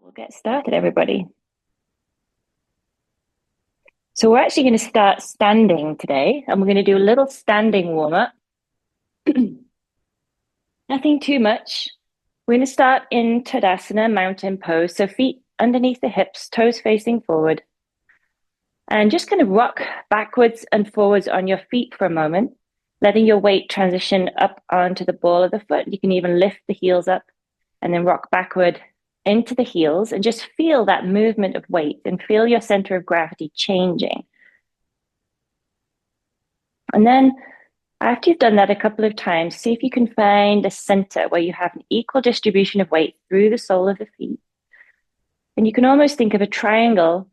We'll get started, everybody. So we're actually going to start standing today, and we're going to do a little standing warm-up. Nothing too much. We're going to start in Tadasana, mountain pose. So feet underneath the hips, toes facing forward. And just kind of rock backwards and forwards on your feet for a moment, letting your weight transition up onto the ball of the foot. You can even lift the heels up and then rock backward into the heels and just feel that movement of weight and feel your center of gravity changing. And then after you've done that a couple of times, see if you can find a center where you have an equal distribution of weight through the sole of the feet. And you can almost think of a triangle.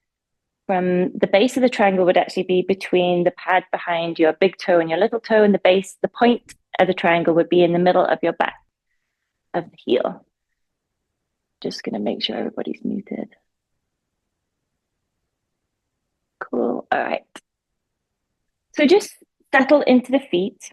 From the base of the triangle would actually be between the pad behind your big toe and your little toe, and the base, the point of the triangle would be in the middle of your back of the heel. Just going to make sure everybody's muted. Cool. All right. So just settle into the feet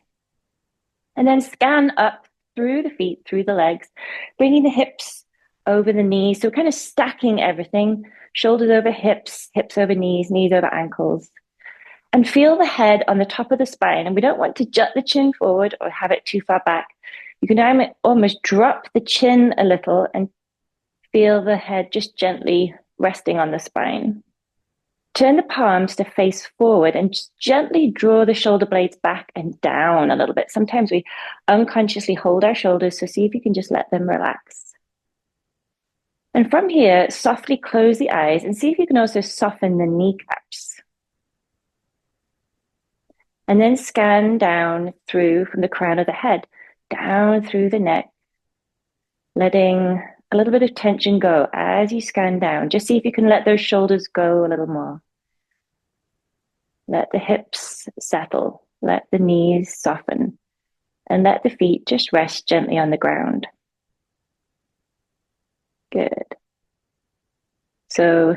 and then scan up through the feet, through the legs, bringing the hips over the knees. So kind of stacking everything, shoulders over hips, hips over knees, knees over ankles. And feel the head on the top of the spine. And we don't want to jut the chin forward or have it too far back. You can almost drop the chin a little and feel the head just gently resting on the spine. Turn the palms to face forward and just gently draw the shoulder blades back and down a little bit. Sometimes we unconsciously hold our shoulders, so see if you can just let them relax. And from here, softly close the eyes and see if you can also soften the kneecaps. And then scan down through from the crown of the head, down through the neck, letting a little bit of tension go as you scan down. Just see if you can let those shoulders go a little more. Let the hips settle, let the knees soften, and let the feet just rest gently on the ground. Good. So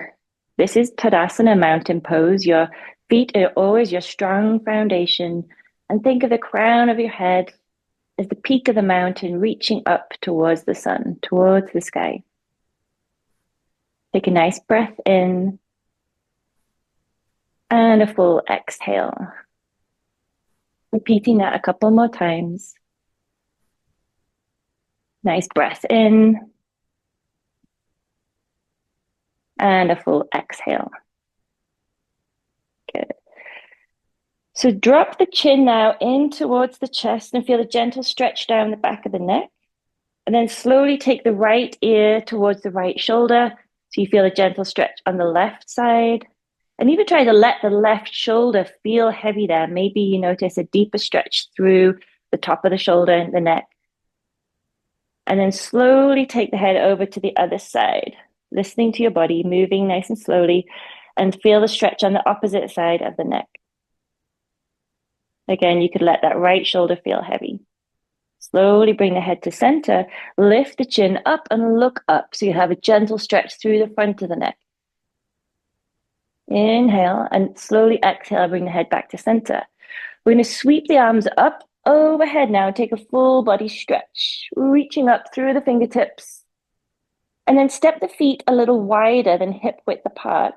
this is Tadasana, mountain pose. Your feet are always your strong foundation, and think of the crown of your head as the peak of the mountain reaching up towards the sun, towards the sky. Take a nice breath in and a full exhale. Repeating that a couple more times. Nice breath in and a full exhale. Good. So drop the chin now in towards the chest and feel a gentle stretch down the back of the neck. And then slowly take the right ear towards the right shoulder. So you feel a gentle stretch on the left side. And even try to let the left shoulder feel heavy there. Maybe you notice a deeper stretch through the top of the shoulder and the neck. And then slowly take the head over to the other side, listening to your body, moving nice and slowly, and feel the stretch on the opposite side of the neck. Again, you could let that right shoulder feel heavy. Slowly bring the head to center, lift the chin up and look up so you have a gentle stretch through the front of the neck. Inhale and slowly exhale, bring the head back to center. We're going to sweep the arms up overhead now, take a full body stretch, reaching up through the fingertips. And then step the feet a little wider than hip width apart.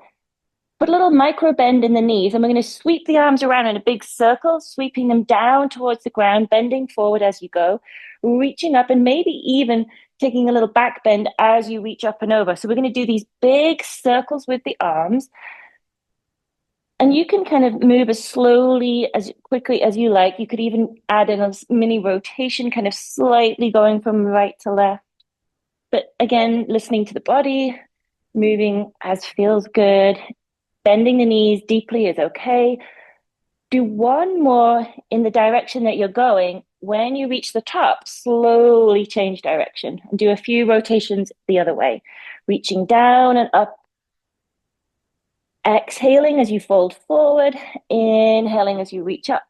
Put a little micro bend in the knees, and we're going to sweep the arms around in a big circle, sweeping them down towards the ground, bending forward as you go, reaching up, and maybe even taking a little back bend as you reach up and over. So we're going to do these big circles with the arms. And you can kind of move as slowly, as quickly as you like. You could even add in a mini rotation, kind of slightly going from right to left. But again, listening to the body, moving as feels good. Bending the knees deeply is okay. Do one more in the direction that you're going. When you reach the top, slowly change direction and do a few rotations the other way. Reaching down and up. Exhaling as you fold forward, inhaling as you reach up.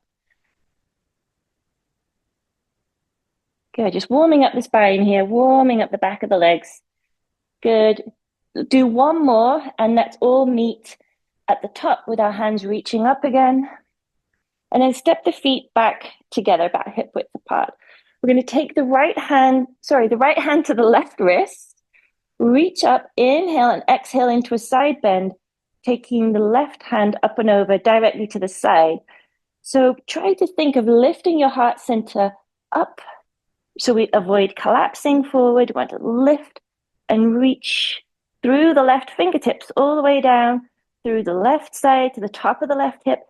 Good, just warming up the spine here, warming up the back of the legs. Good. Do one more, and let's all meet at the top with our hands reaching up again. And then step the feet back together, about hip width apart. We're going to take the right hand to the left wrist, Reach up, inhale, and exhale into a side bend, taking the left hand up and over directly to the side. So try to think of lifting your heart center up so we avoid collapsing forward. We want to lift and reach through the left fingertips all the way down through the left side to the top of the left hip.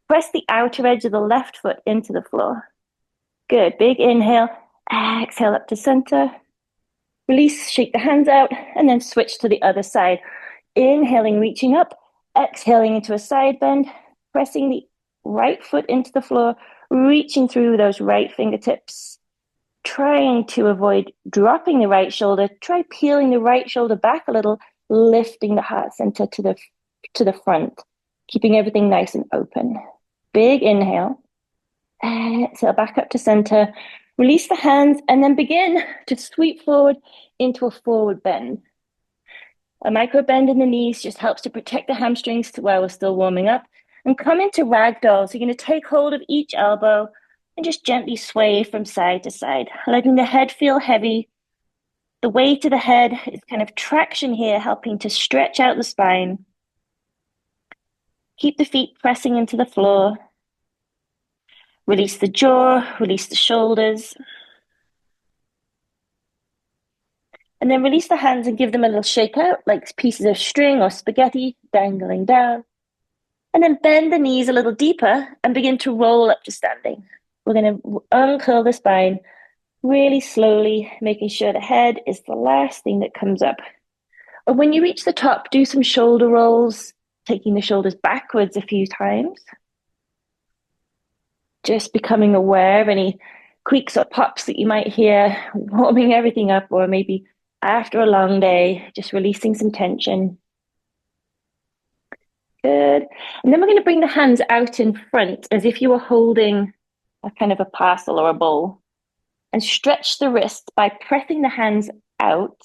Press the outer edge of the left foot into the floor. Good. Big inhale. Exhale up to center. Release, shake the hands out, and then switch to the other side. Inhaling, reaching up. Exhaling into a side bend. Pressing the right foot into the floor. Reaching through those right fingertips. Trying to avoid dropping the right shoulder. Try peeling the right shoulder back a little, lifting the heart center to the front, keeping everything nice and open. Big inhale. Exhale back up to center. Release the hands and then begin to sweep forward into a forward bend. A micro bend in the knees just helps to protect the hamstrings while we're still warming up. And come into ragdoll. So you're going to take hold of each elbow and just gently sway from side to side, letting the head feel heavy. The weight of the head is kind of traction here, helping to stretch out the spine. Keep the feet pressing into the floor. Release the jaw, release the shoulders. And then release the hands and give them a little shake out, like pieces of string or spaghetti dangling down. And then bend the knees a little deeper and begin to roll up to standing. We're going to uncurl the spine really slowly, making sure the head is the last thing that comes up. And when you reach the top, do some shoulder rolls, taking the shoulders backwards a few times. Just becoming aware of any creaks or pops that you might hear, warming everything up, or maybe after a long day, just releasing some tension. Good. And then we're going to bring the hands out in front as if you were holding a kind of a parcel or a bowl, and stretch the wrist by pressing the hands out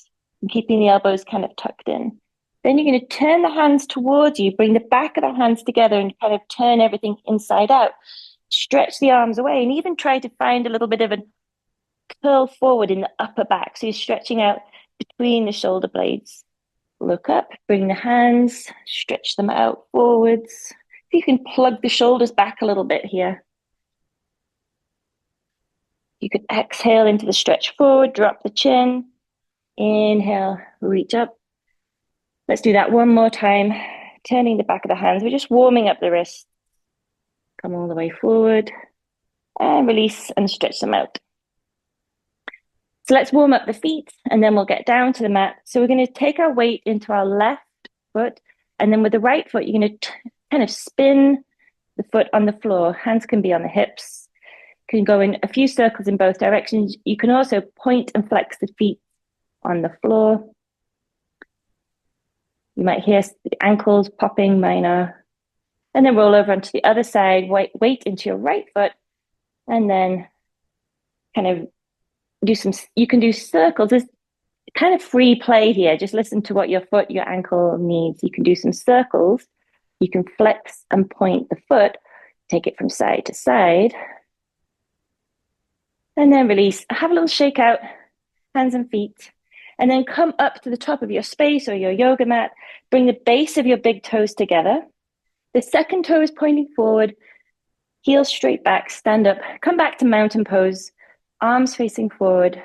and keeping the elbows kind of tucked in. Then you're going to turn the hands towards you, bring the back of the hands together and kind of turn everything inside out. Stretch the arms away and even try to find a little bit of a curl forward in the upper back. So you're stretching out between the shoulder blades. Look up, bring the hands, stretch them out forwards. You can plug the shoulders back a little bit here. You could exhale into the stretch forward, drop the chin. Inhale, reach up. Let's do that one more time. Turning the back of the hands. We're just warming up the wrists. Come all the way forward. And release and stretch them out. So let's warm up the feet and then we'll get down to the mat. So we're going to take our weight into our left foot. And then with the right foot, you're going to kind of spin the foot on the floor. Hands can be on the hips. Can go in a few circles in both directions. You can also point and flex the feet on the floor. You might hear the ankles popping, mine are. And then roll over onto the other side, weight into your right foot, and then kind of you can do circles. There's kind of free play here. Just listen to what your foot, your ankle needs. You can do some circles. You can flex and point the foot, take it from side to side. And then release. Have a little shake out, hands and feet. And then come up to the top of your space or your yoga mat. Bring the base of your big toes together. The second toe is pointing forward. Heels straight back, stand up. Come back to mountain pose. Arms facing forward.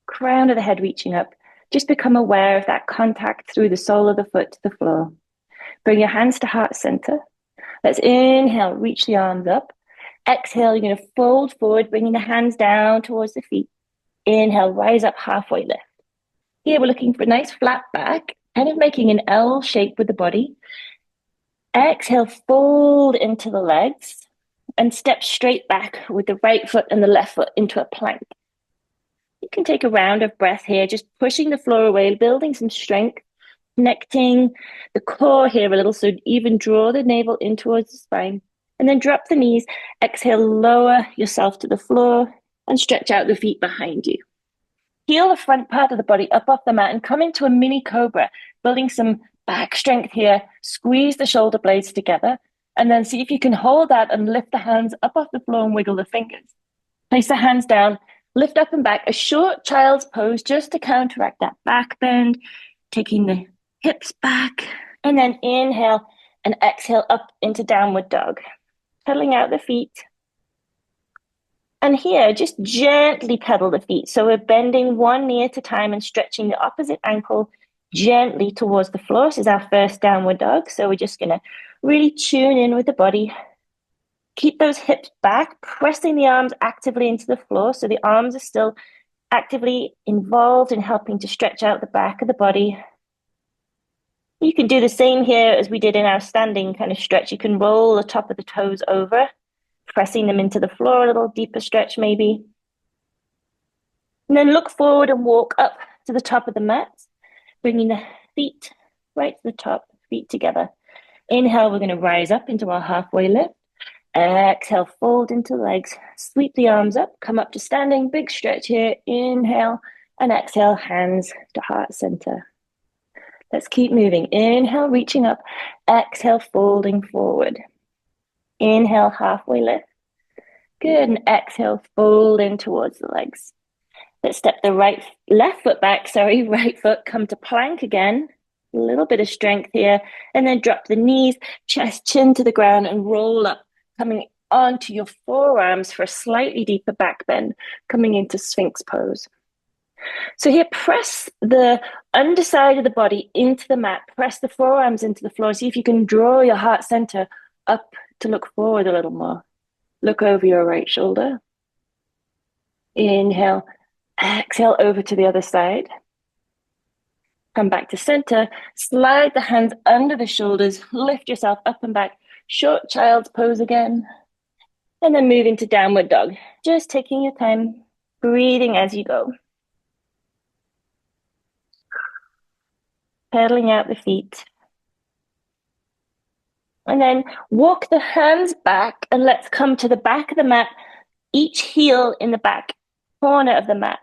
Crown of the head reaching up. Just become aware of that contact through the sole of the foot to the floor. Bring your hands to heart center. Let's inhale, reach the arms up. Exhale, you're going to fold forward, bringing the hands down towards the feet. Inhale, rise up, halfway lift. Here we're looking for a nice flat back, kind of making an L shape with the body. Exhale, fold into the legs and step straight back with the right foot and the left foot into a plank. You can take a round of breath here, just pushing the floor away, building some strength, connecting the core here a little, so even draw the navel in towards the spine. And then drop the knees, exhale, lower yourself to the floor and stretch out the feet behind you. Heel the front part of the body up off the mat and come into a mini cobra, building some back strength here. Squeeze the shoulder blades together and then see if you can hold that and lift the hands up off the floor and wiggle the fingers. Place the hands down, lift up and back, a short child's pose just to counteract that back bend. taking the hips back, and then inhale and exhale up into downward dog, pedaling out the feet. And here, just gently pedal the feet. So we're bending one knee at a time and stretching the opposite ankle gently towards the floor. This is our first downward dog. So we're just going to really tune in with the body. Keep those hips back, pressing the arms actively into the floor. So the arms are still actively involved in helping to stretch out the back of the body. You can do the same here as we did in our standing kind of stretch. You can roll the top of the toes over, pressing them into the floor, a little deeper stretch maybe. And then look forward and walk up to the top of the mat, bringing the feet right to the top, feet together. Inhale, we're going to rise up into our halfway lift. Exhale, fold into legs, sweep the arms up, come up to standing, big stretch here. Inhale and exhale, hands to heart center. Let's keep moving. Inhale, reaching up. Exhale, folding forward. Inhale, halfway lift. Good, and exhale, fold in towards the legs. Let's step the right foot, come to plank again. A little bit of strength here, and then drop the knees, chest, chin to the ground, and roll up, coming onto your forearms for a slightly deeper back bend, coming into Sphinx pose. So here, press the underside of the body into the mat, press the forearms into the floor. See if you can draw your heart center up to look forward a little more. Look over your right shoulder. Inhale, exhale over to the other side. Come back to center, slide the hands under the shoulders, lift yourself up and back, short child's pose again, and then move into downward dog. Just taking your time, breathing as you go. Pedaling out the feet. And then walk the hands back and let's come to the back of the mat, each heel in the back corner of the mat.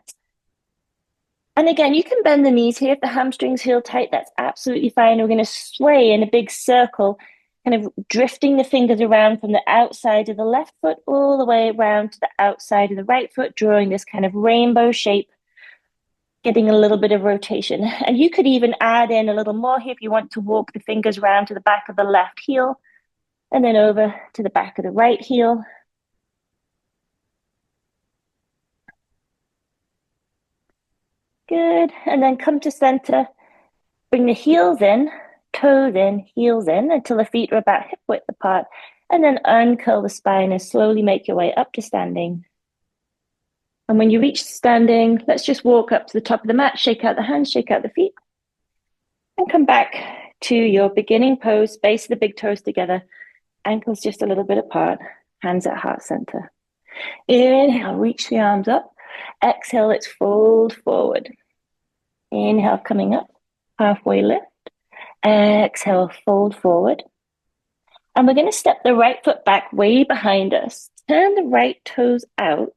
And again, you can bend the knees here. If the hamstrings feel tight, that's absolutely fine. We're going to sway in a big circle, kind of drifting the fingers around from the outside of the left foot all the way around to the outside of the right foot, drawing this kind of rainbow shape, getting a little bit of rotation. And you could even add in a little more here if you want to walk the fingers around to the back of the left heel and then over to the back of the right heel. Good. And then come to center. Bring the heels in, toes in, heels in until the feet are about hip width apart. And then uncurl the spine and slowly make your way up to standing. And when you reach standing, let's just walk up to the top of the mat, shake out the hands, shake out the feet. And come back to your beginning pose, base of the big toes together, ankles just a little bit apart, hands at heart center. Inhale, reach the arms up. Exhale, let's fold forward. Inhale, coming up, halfway lift. Exhale, fold forward. And we're going to step the right foot back way behind us. Turn the right toes out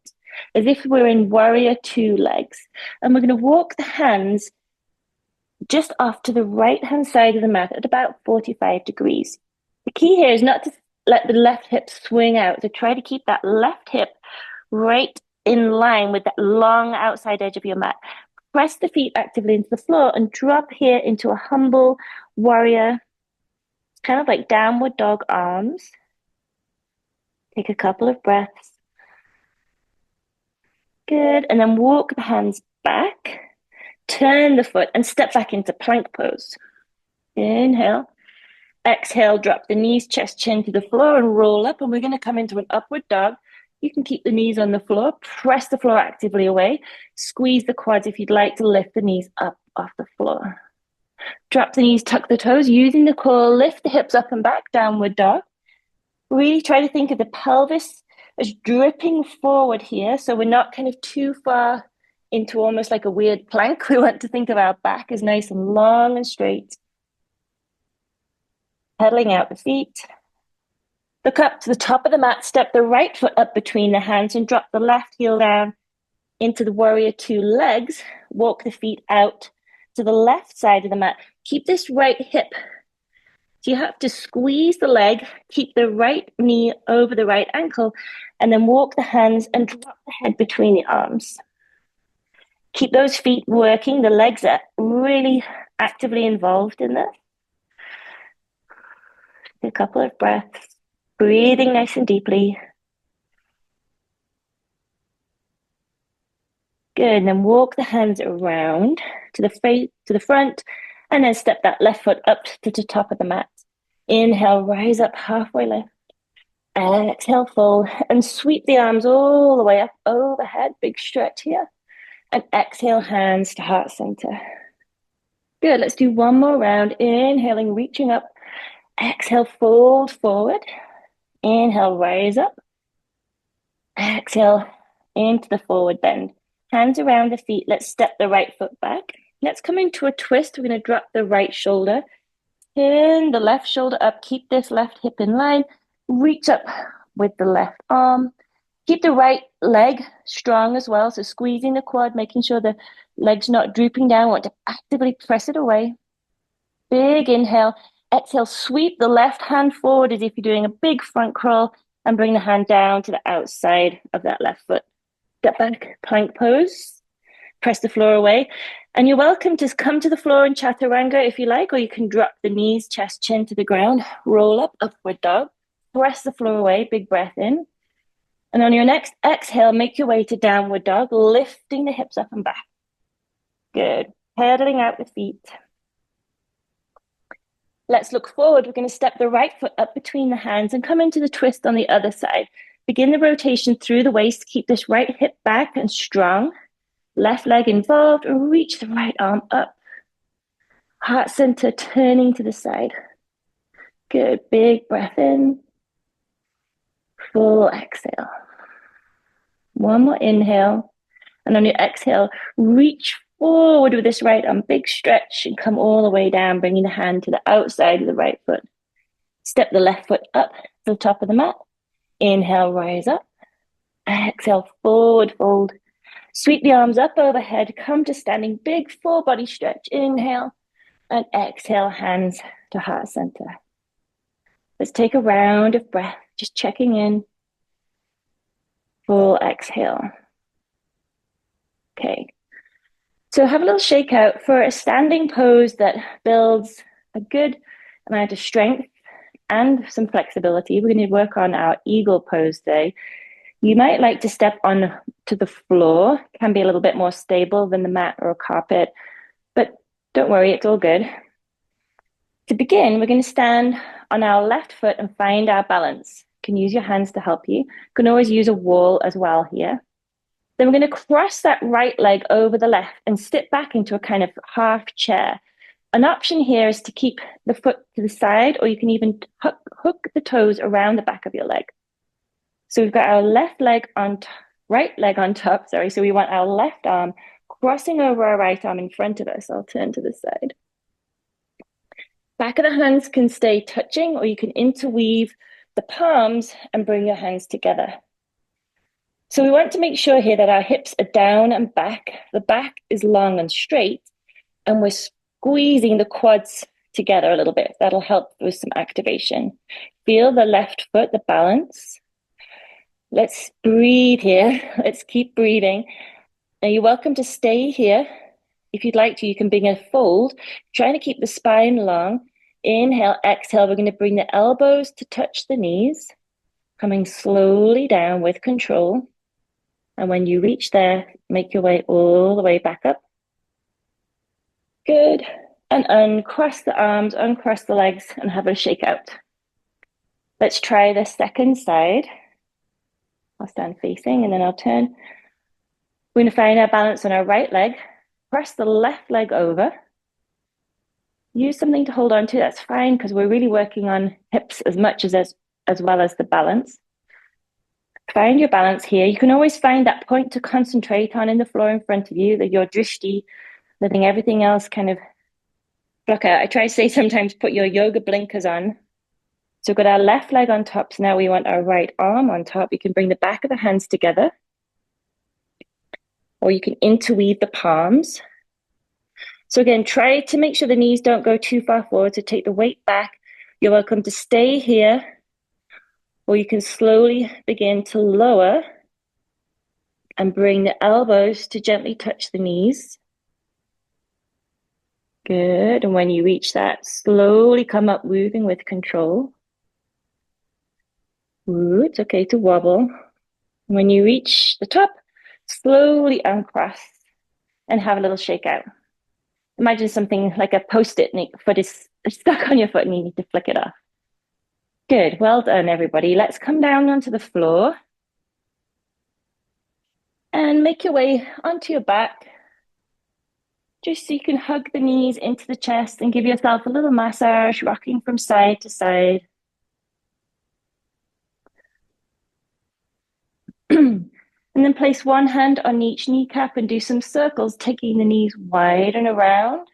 as if we're in warrior two legs. And we're going to walk the hands just off to the right-hand side of the mat at about 45 degrees. The key here is not to let the left hip swing out. So try to keep that left hip right in line with that long outside edge of your mat. Press the feet actively into the floor and drop here into a humble warrior, kind of like downward dog arms. Take a couple of breaths. Good. And then walk the hands back, turn the foot and step back into plank pose. Inhale. Exhale, drop the knees, chest, chin to the floor and roll up. And we're going to come into an upward dog. You can keep the knees on the floor, press the floor actively away, squeeze the quads if you'd like to lift the knees up off the floor. Drop the knees, tuck the toes, using the core, lift the hips up and back, downward dog. Really try to think of the pelvis as dripping forward here, so we're not kind of too far into almost like a weird plank. We want to think of our back as nice and long and straight. Pedaling out the feet. Look up to the top of the mat, step the right foot up between the hands and drop the left heel down into the warrior two legs. Walk the feet out to the left side of the mat. Keep this right hip. So you have to squeeze the leg, keep the right knee over the right ankle, and then walk the hands and drop the head between the arms. Keep those feet working. The legs are really actively involved in this. A couple of breaths, breathing nice and deeply. Good, and then walk the hands around to the front, and then step that left foot up to the top of the mat. Inhale, rise up halfway lift. Exhale, fold, and sweep the arms all the way up overhead. Big stretch here. And exhale, hands to heart center. Good, let's do one more round. Inhaling, reaching up. Exhale, fold forward. Inhale, rise up. Exhale, into the forward bend. Hands around the feet. Let's step the right foot back. Let's come into a twist. We're going to drop the right shoulder. Turn the left shoulder up. Keep this left hip in line. Reach up with the left arm. Keep the right leg strong as well. So squeezing the quad, making sure the leg's not drooping down. Want to actively press it away. Big inhale. Exhale, sweep the left hand forward as if you're doing a big front crawl, and bring the hand down to the outside of that left foot. Step back, plank pose. Press the floor away. And you're welcome to come to the floor in chaturanga if you like, or you can drop the knees, chest, chin to the ground. Roll up, upward dog. Press the floor away, big breath in. And on your next exhale, make your way to downward dog, lifting the hips up and back. Good. Pedaling out the feet. Let's look forward. We're going to step the right foot up between the hands and come into the twist on the other side. Begin the rotation through the waist. Keep this right hip back and strong. Left leg involved. Reach the right arm up. Heart center turning to the side. Good. Big breath in. Full exhale. One more inhale. And on your exhale, reach forward with this right arm. Big stretch and come all the way down, bringing the hand to the outside of the right foot. Step the left foot up to the top of the mat. Inhale, rise up. Exhale, forward fold. Sweep the arms up overhead. Come to standing. Big full body stretch. Inhale. And exhale, hands to heart center. Let's take a round of breath. Just checking in. Full exhale. Okay. So have a little shakeout for a standing pose that builds a good amount of strength and some flexibility. We're going to work on our eagle pose today. You might like to step on to the floor. It can be a little bit more stable than the mat or a carpet, but don't worry, it's all good. To begin, we're going to stand on our left foot and find our balance. You can use your hands to help you. You can always use a wall as well here. Then we're going to cross that right leg over the left and step back into a kind of half chair. An option here is to keep the foot to the side, or you can even hook the toes around the back of your leg. So we've got our right leg on top, sorry. So we want our left arm crossing over our right arm in front of us. I'll turn to the side. Back of the hands can stay touching, or you can interweave the palms and bring your hands together. So we want to make sure here that our hips are down and back. The back is long and straight, and we're squeezing the quads together a little bit. That'll help with some activation. Feel the left foot, the balance. Let's breathe here. Let's keep breathing. Now you're welcome to stay here. If you'd like to, you can bring a fold, trying to keep the spine long. Inhale, exhale. We're going to bring the elbows to touch the knees, coming slowly down with control. And when you reach there, make your way all the way back up. Good. And uncross the arms, uncross the legs, and have a shakeout. Let's try the second side. I'll stand facing, and then I'll turn. We're going to find our balance on our right leg. Press the left leg over. Use something to hold on to. That's fine, because we're really working on hips as much as well as the balance. Find your balance here. You can always find that point to concentrate on in the floor in front of you, that your drishti, letting everything else kind of block out. I try to say sometimes put your yoga blinkers on. So we've got our left leg on top. So now we want our right arm on top. You can bring the back of the hands together, or you can interweave the palms. So again, try to make sure the knees don't go too far forward. So take the weight back. You're welcome to stay here, or you can slowly begin to lower and bring the elbows to gently touch the knees. Good. And when you reach that, slowly come up, moving with control. Ooh, it's okay to wobble. When you reach the top, slowly uncross and have a little shake out. Imagine something like a post-it and your foot is stuck on your foot and you need to flick it off. Good. Well done, everybody. Let's come down onto the floor and make your way onto your back, just so you can hug the knees into the chest and give yourself a little massage, rocking from side to side. And then place one hand on each kneecap and do some circles, taking the knees wide and around.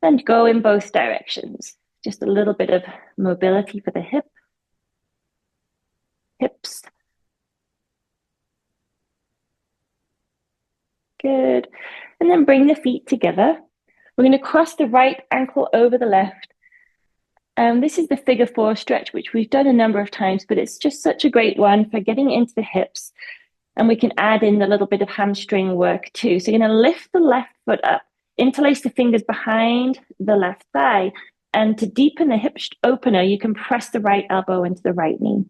And go in both directions. Just a little bit of mobility for the hips. Good. And then bring the feet together. We're going to cross the right ankle over the left. This is the figure 4 stretch, which we've done a number of times, but it's just such a great one for getting into the hips. And we can add in a little bit of hamstring work too. So you're going to lift the left foot up, interlace the fingers behind the left thigh. And to deepen the hip opener, you can press the right elbow into the right knee.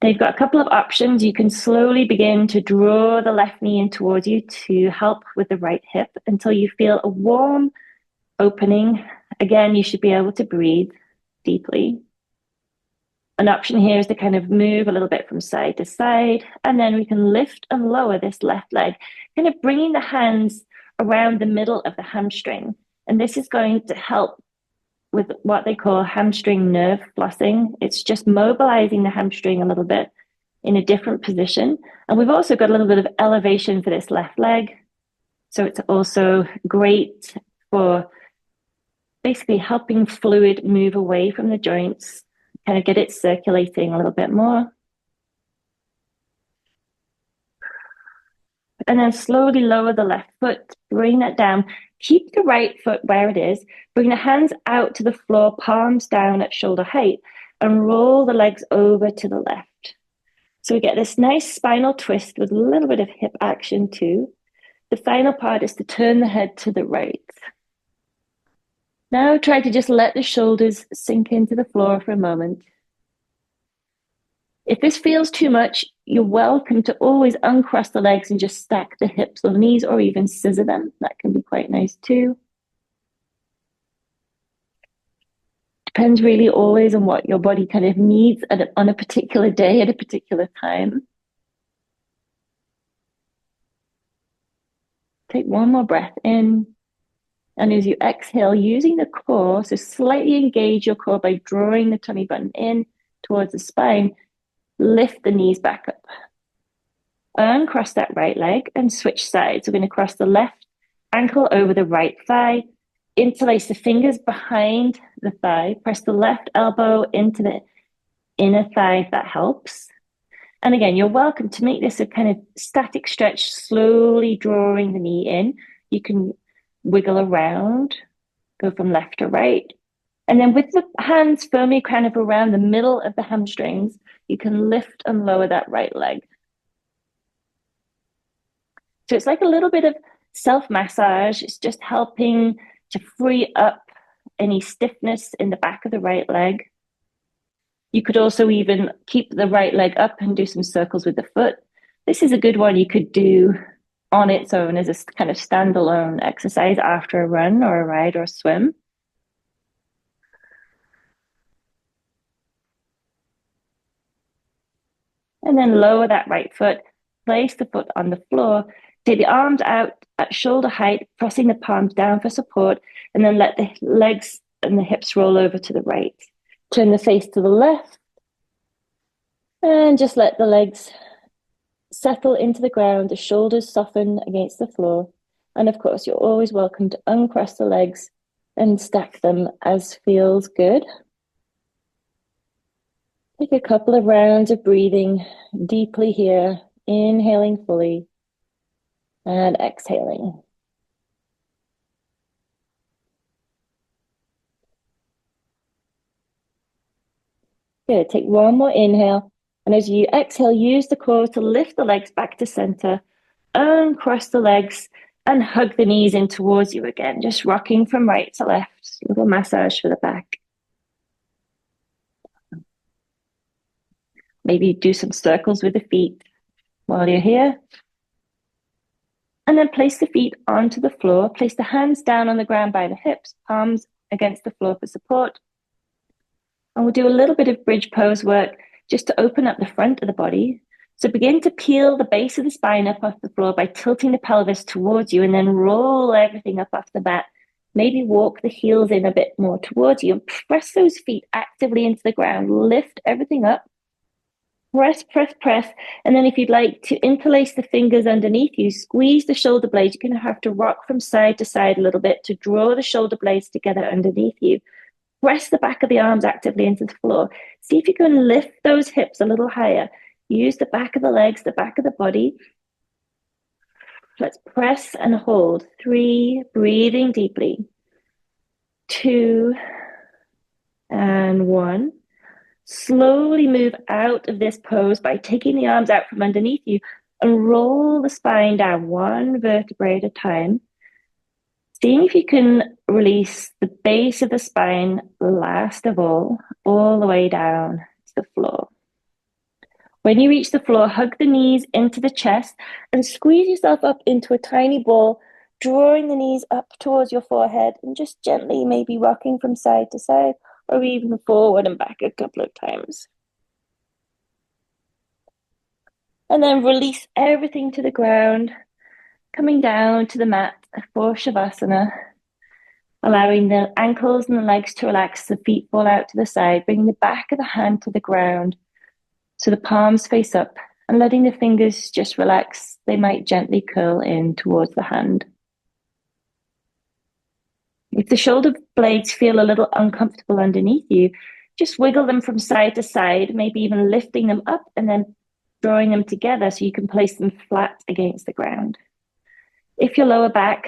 They've got a couple of options. You can slowly begin to draw the left knee in towards you to help with the right hip until you feel a warm opening. Again, you should be able to breathe deeply. An option here is to kind of move a little bit from side to side, and then we can lift and lower this left leg, kind of bringing the hands around the middle of the hamstring. And this is going to help with what they call hamstring nerve flossing. It's just mobilizing the hamstring a little bit in a different position. And we've also got a little bit of elevation for this left leg. So it's also great for basically helping fluid move away from the joints, kind of get it circulating a little bit more. And then slowly lower the left foot, bring that down. Keep the right foot where it is. Bring the hands out to the floor, palms down at shoulder height, and roll the legs over to the left. So we get this nice spinal twist with a little bit of hip action too. The final part is to turn the head to the right. Now try to just let the shoulders sink into the floor for a moment. If this feels too much, you're welcome to always uncross the legs and just stack the hips or knees or even scissor them. That can be quite nice too. Depends really always on what your body kind of needs on a particular day at a particular time. Take one more breath in. And as you exhale, using the core, so slightly engage your core by drawing the tummy button in towards the spine, lift the knees back up. Uncross that right leg and switch sides. We're going to cross the left ankle over the right thigh, interlace the fingers behind the thigh, press the left elbow into the inner thigh if that helps. And again, you're welcome to make this a kind of static stretch, slowly drawing the knee in. You can wiggle around, go from left to right. And then with the hands firmly kind of around the middle of the hamstrings, you can lift and lower that right leg. So it's like a little bit of self-massage. It's just helping to free up any stiffness in the back of the right leg. You could also even keep the right leg up and do some circles with the foot. This is a good one you could do on its own as a kind of standalone exercise after a run or a ride or a swim. And then lower that right foot, place the foot on the floor, take the arms out at shoulder height, pressing the palms down for support, and then let the legs and the hips roll over to the right. Turn the face to the left, and just let the legs settle into the ground, the shoulders soften against the floor. And of course, you're always welcome to uncross the legs and stack them as feels good. Take a couple of rounds of breathing deeply here, inhaling fully and exhaling. Good, take one more inhale. And as you exhale, use the core to lift the legs back to center, uncross the legs, And hug the knees in towards you again, just rocking from right to left. A little massage for the back. Maybe do some circles with the feet while you're here. And then place the feet onto the floor. Place the hands down on the ground by the hips, palms against the floor for support. And we'll do a little bit of bridge pose work just to open up the front of the body. So begin to peel the base of the spine up off the floor by tilting the pelvis towards you, and then roll everything up off the mat. Maybe walk the heels in a bit more towards you and press those feet actively into the ground. Lift everything up. Press, press, press. And then if you'd like to interlace the fingers underneath you, squeeze the shoulder blades. You're going to have to rock from side to side a little bit to draw the shoulder blades together underneath you. Press the back of the arms actively into the floor. See if you can lift those hips a little higher. Use the back of the legs, the back of the body. Let's press and hold. 3, breathing deeply. 2, and 1. Slowly move out of this pose by taking the arms out from underneath you and roll the spine down 1 vertebrae at a time. Seeing if you can release the base of the spine last of all the way down to the floor. When you reach the floor, hug the knees into the chest and squeeze yourself up into a tiny ball, drawing the knees up towards your forehead and just gently maybe rocking from side to side or even forward and back a couple of times. And then release everything to the ground, coming down to the mat for Shavasana, allowing the ankles and the legs to relax, the feet fall out to the side, bringing the back of the hand to the ground so the palms face up and letting the fingers just relax. They might gently curl in towards the hand. If the shoulder blades feel a little uncomfortable underneath you, just wiggle them from side to side, maybe even lifting them up and then drawing them together so you can place them flat against the ground. If your lower back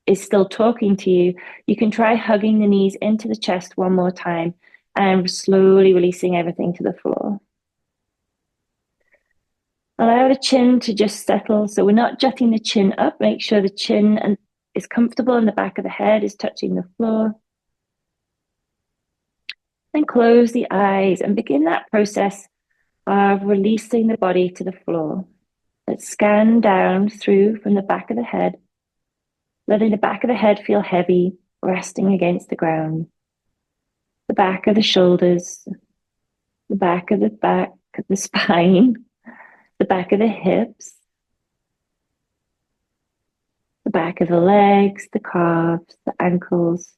is still talking to you, you can try hugging the knees into the chest one more time and slowly releasing everything to the floor. Allow the chin to just settle. So we're not jutting the chin up. Make sure the chin is comfortable and the back of the head is touching the floor. Then close the eyes and begin that process of releasing the body to the floor. Let's scan down through from the back of the head, letting the back of the head feel heavy, resting against the ground. The back of the shoulders, the back of the spine, the back of the hips, the back of the legs, the calves, the ankles,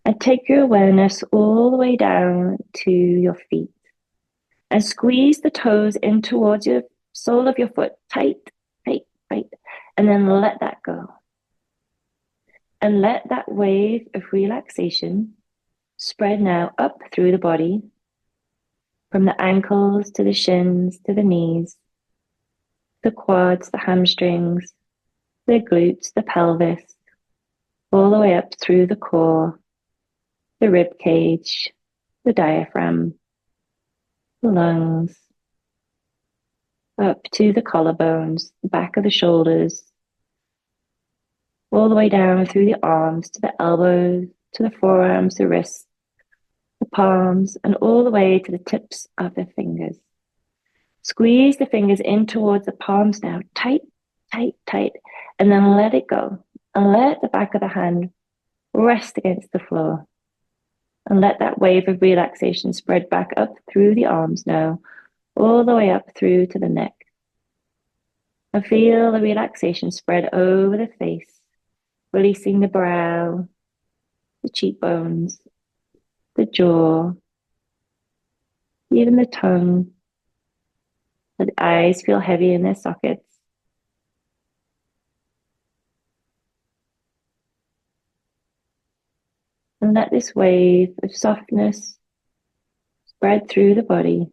and take your awareness all the way down to your feet and squeeze the toes in towards your sole of your foot, tight, tight, tight, and then let that go. And let that wave of relaxation spread now up through the body, from the ankles to the shins to the knees, the quads, the hamstrings, the glutes, the pelvis, all the way up through the core, the rib cage, the diaphragm, the lungs, up to the collarbones, the back of the shoulders, all the way down through the arms to the elbows, to the forearms, the wrists, the palms, and all the way to the tips of the fingers. Squeeze the fingers in towards the palms now, tight, tight, tight, and then let it go. And let the back of the hand rest against the floor. And let that wave of relaxation spread back up through the arms now, all the way up through to the neck. And feel the relaxation spread over the face, releasing the brow, the cheekbones, the jaw, even the tongue. The eyes feel heavy in their sockets. And let this wave of softness spread through the body.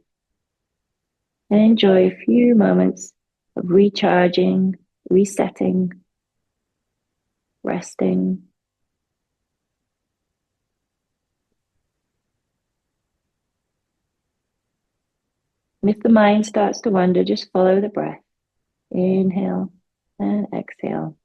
And enjoy a few moments of recharging, resetting, resting. And if the mind starts to wander, just follow the breath. Inhale and exhale.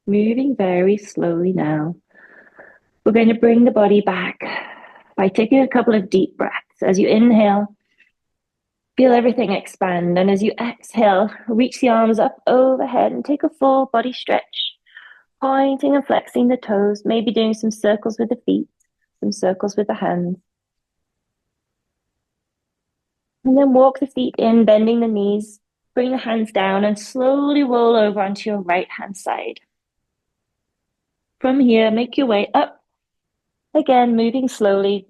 Moving very slowly now. We're going to bring the body back by taking a couple of deep breaths. As you inhale, feel everything expand. And as you exhale, reach the arms up overhead and take a full body stretch, pointing and flexing the toes, maybe doing some circles with the feet, some circles with the hands. And then walk the feet in, bending the knees, bring the hands down and slowly roll over onto your right hand side. From here, make your way up, again, moving slowly,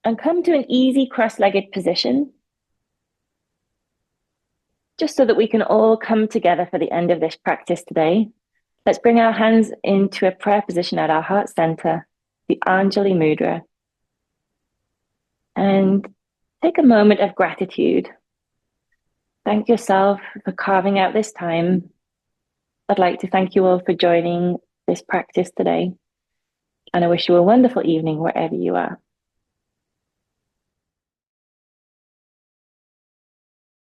and come to an easy cross-legged position, just so that we can all come together for the end of this practice today. Let's bring our hands into a prayer position at our heart center, the Anjali Mudra, and take a moment of gratitude. Thank yourself for carving out this time. I'd like to thank you all for joining this practice today, and I wish you a wonderful evening wherever you are.